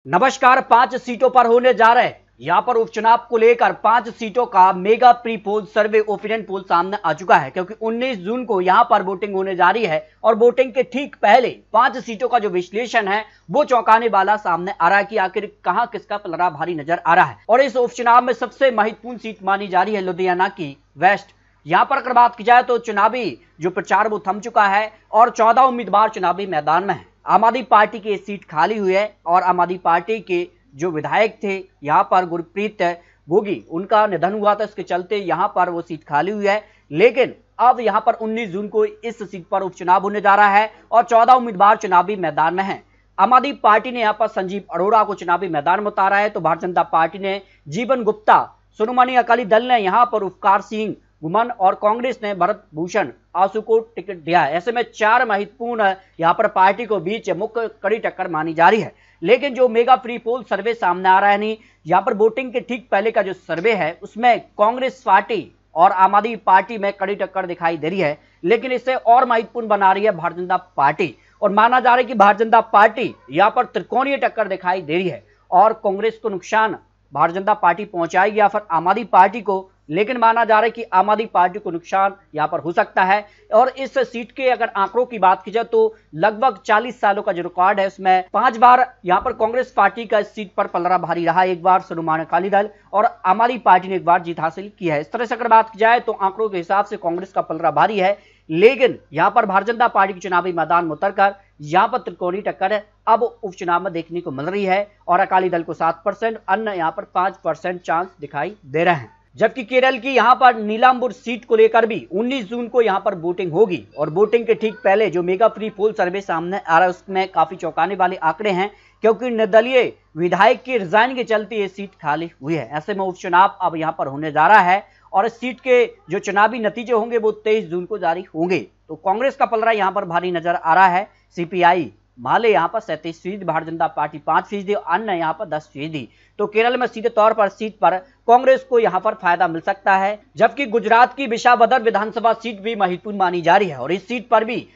नमस्कार। 5 सीटों पर होने जा रहे यहां पर उपचुनाव को लेकर 5 सीटों का मेगा प्री पोल सर्वे ओपिनियन पोल सामने आ चुका है, क्योंकि 19 जून को यहां पर वोटिंग होने जा रही है और वोटिंग के ठीक पहले 5 सीटों का जो विश्लेषण है वो चौंकाने वाला सामने आ रहा है कि आखिर कहां किसका पलड़ा भारी नजर आ रहा है। और इस उपचुनाव में सबसे महत्वपूर्ण सीट मानी जा रही है लुधियाना की वेस्ट। यहां पर अगर बात की जाए तो चुनावी जो प्रचार वो थम चुका है और 14 उम्मीदवार चुनावी मैदान में है। आम आदमी पार्टी की सीट खाली हुई है और आम आदमी पार्टी के जो विधायक थे यहाँ पर गुरप्रीत गोगी, उनका निधन हुआ था, इसके चलते यहाँ पर वो सीट खाली हुई है। लेकिन अब यहाँ पर 19 जून को इस सीट पर उपचुनाव होने जा रहा है और 14 उम्मीदवार चुनावी मैदान में हैं। आम आदमी पार्टी ने यहाँ पर संजीव अरोड़ा को चुनावी मैदान में उतारा है, तो भारतीय जनता पार्टी ने जीवन गुप्ता, शिरोमणि अकाली दल ने यहाँ पर उपकार सिंह गुमन और कांग्रेस ने भरत भूषण आसू को टिकट दिया है। ऐसे में 4 महत्वपूर्ण यहाँ पर पार्टी को बीच मुख्य कड़ी टक्कर मानी जा रही है। लेकिन जो मेगा प्री पोल सर्वे सामने आ रहा है, नहीं यहाँ पर वोटिंग के ठीक पहले का जो सर्वे है उसमें कांग्रेस पार्टी और आम आदमी पार्टी में कड़ी टक्कर दिखाई दे रही है। लेकिन इसे और महत्वपूर्ण बना रही है भारतीय जनता पार्टी, और माना जा रहा है कि भारतीय जनता पार्टी यहाँ पर त्रिकोणीय टक्कर दिखाई दे रही है और कांग्रेस को नुकसान भारतीय जनता पार्टी पहुंचाएगी या फिर आम आदमी पार्टी को। लेकिन माना जा रहा है कि आम आदमी पार्टी को नुकसान यहां पर हो सकता है। और इस सीट के अगर आंकड़ों की बात की जाए तो लगभग 40 सालों का जो रिकॉर्ड है उसमें 5 बार यहां पर कांग्रेस पार्टी का इस सीट पर पलड़ा भारी रहा। एक बार शिरोमणि अकाली दल और आम आदमी पार्टी ने एक बार जीत हासिल की है। इस तरह से अगर बात की जाए तो आंकड़ों के हिसाब से कांग्रेस का पलड़ा भारी है। लेकिन यहां पर भारतीय जनता पार्टी के चुनावी मैदान में उतरकर यहां पर त्रिकोणीय टक्कर अब उपचुनाव में देखने को मिल रही है और अकाली दल को 7%, अन्य यहां पर 5% चांस दिखाई दे रहे हैं। जबकि केरल की यहां पर नीलांबुर सीट को लेकर भी 19 जून को यहां पर वोटिंग होगी और वोटिंग के ठीक पहले जो मेगा प्री पोल सर्वे सामने आ रहा है उसमें काफी चौंकाने वाले आंकड़े हैं, क्योंकि निर्दलीय विधायक के रिजाइन के चलते ये सीट खाली हुई है। ऐसे में उपचुनाव अब यहां पर होने जा रहा है और इस सीट के जो चुनावी नतीजे होंगे वो 23 जून को जारी होंगे। तो कांग्रेस का पलड़ा यहां पर भारी नजर आ रहा है। सीपीआई माले यहाँ पर 37%, भारतीय जनता पार्टी 5%, अन्य यहाँ पर 10%। तो केरल में सीधे तौर पर सीट पर कांग्रेस को यहाँ पर फायदा मिल सकता है। जबकि गुजरात की विसावदर विधानसभा सीट भी महत्वपूर्ण मानी जा रही है और इस सीट पर भी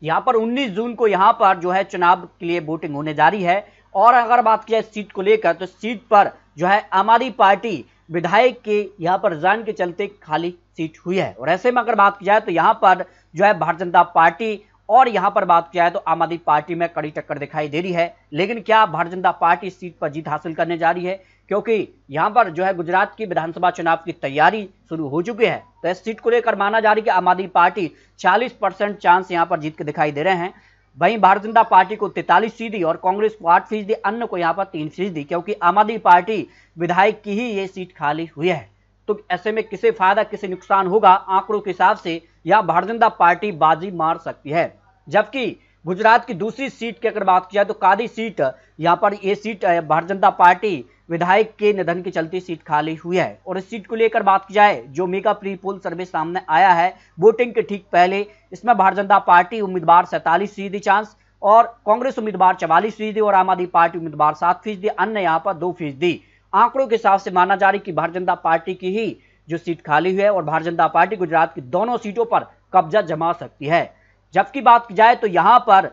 यहाँ पर 19 जून को यहाँ पर जो है चुनाव के लिए वोटिंग होने जा रही है। और अगर बात की जाए सीट को लेकर तो सीट पर जो है आम आदमी पार्टी विधायक के यहाँ पर रिजाइन के चलते खाली सीट हुई है। और ऐसे में अगर बात की जाए तो यहाँ पर जो है भारतीय जनता पार्टी और यहां पर बात किया है तो आम आदमी पार्टी में कड़ी टक्कर दिखाई दे रही है। लेकिन क्या भारतीय जनता पार्टी इस सीट पर जीत हासिल करने जा रही है, क्योंकि यहां पर जो है गुजरात की विधानसभा चुनाव की तैयारी शुरू हो चुकी है। तो इस सीट को लेकर माना जा रही है कि आम आदमी पार्टी 40% चांस यहां पर जीत के दिखाई दे रहे हैं। वहीं भारतीय जनता पार्टी को 43% और कांग्रेस को 8%, अन्य को यहाँ पर 3%, क्योंकि आम आदमी पार्टी विधायक की ही ये सीट खाली हुई है। तो ऐसे में किसे फायदा किसे नुकसान होगा, आंकड़ों के हिसाब से या भारतीय जनता पार्टी बाजी मार सकती है। जबकि गुजरात की दूसरी सीट की अगर बात की जाए तो कादी सीट, यहां पर ये सीट भारतीय जनता पार्टी विधायक के निधन के चलते सीट खाली हुई है। और इस सीट को लेकर बात की जाए जो मेगा प्री पोल सर्वे सामने आया है वोटिंग के ठीक पहले, इसमें भारतीय जनता पार्टी उम्मीदवार 47% चांस और कांग्रेस उम्मीदवार 44% और आम आदमी पार्टी उम्मीदवार 7%, अन्य यहाँ पर 2%। आंकड़ों के हिसाब से माना जा रही कि भारतीय जनता पार्टी की ही जो सीट खाली हुई है और भारतीय जनता पार्टी गुजरात की दोनों सीटों पर कब्जा जमा सकती है। जबकि बात की जाए तो यहां पर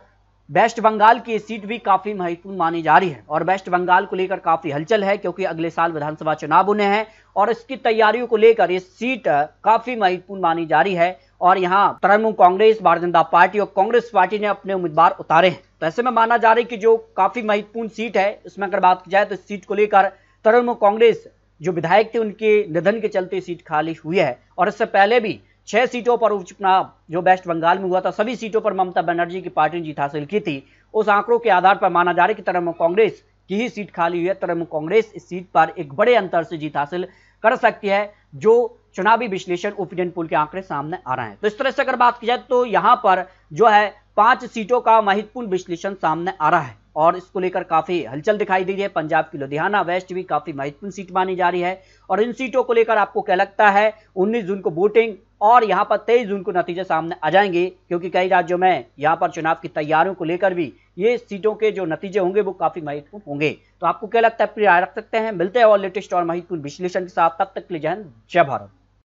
वेस्ट बंगाल की सीट भी काफी महत्वपूर्ण मानी जा रही है और वेस्ट बंगाल को लेकर काफी हलचल है, क्योंकि अगले साल विधानसभा चुनाव होने हैं और इसकी तैयारियों को लेकर ये सीट काफी महत्वपूर्ण मानी जा रही है। और यहाँ तृणमूल कांग्रेस, भारतीय जनता पार्टी और कांग्रेस पार्टी ने अपने उम्मीदवार उतारे हैं। तो ऐसे में माना जा रहा है कि जो काफी महत्वपूर्ण सीट है इसमें अगर बात की जाए तो इस सीट को लेकर तृणमूल कांग्रेस जो विधायक थे उनके निधन के चलते सीट खाली हुई है। और इससे पहले भी 6 सीटों पर उपचुनाव जो वेस्ट बंगाल में हुआ था, सभी सीटों पर ममता बनर्जी की पार्टी ने जीत हासिल की थी। उस आंकड़ों के आधार पर माना जा रहा है कि तृणमूल कांग्रेस की ही सीट खाली हुई है। तृणमूल कांग्रेस इस सीट पर एक बड़े अंतर से जीत हासिल कर सकती है, जो चुनावी विश्लेषण ओपिनियन पोल के आंकड़े सामने आ रहे हैं। तो इस तरह से अगर बात की जाए तो यहाँ पर जो है 5 सीटों का महत्वपूर्ण विश्लेषण सामने आ रहा है और इसको लेकर काफी हलचल दिखाई दे रही है। पंजाब की लुधियाना वेस्ट भी काफी महत्वपूर्ण सीट मानी जा रही है। और इन सीटों को लेकर आपको क्या लगता है, 19 जून को वोटिंग और यहां पर 23 जून को नतीजे सामने आ जाएंगे, क्योंकि कई राज्यों में यहां पर चुनाव की तैयारियों को लेकर भी ये सीटों के जो नतीजे होंगे वो काफी महत्वपूर्ण होंगे। तो आपको क्या लगता है, अपनी राय रख सकते हैं। मिलते हैं और लेटेस्ट और महत्वपूर्ण विश्लेषण के साथ, तब तक के लिए जय हिंद, जय भारत।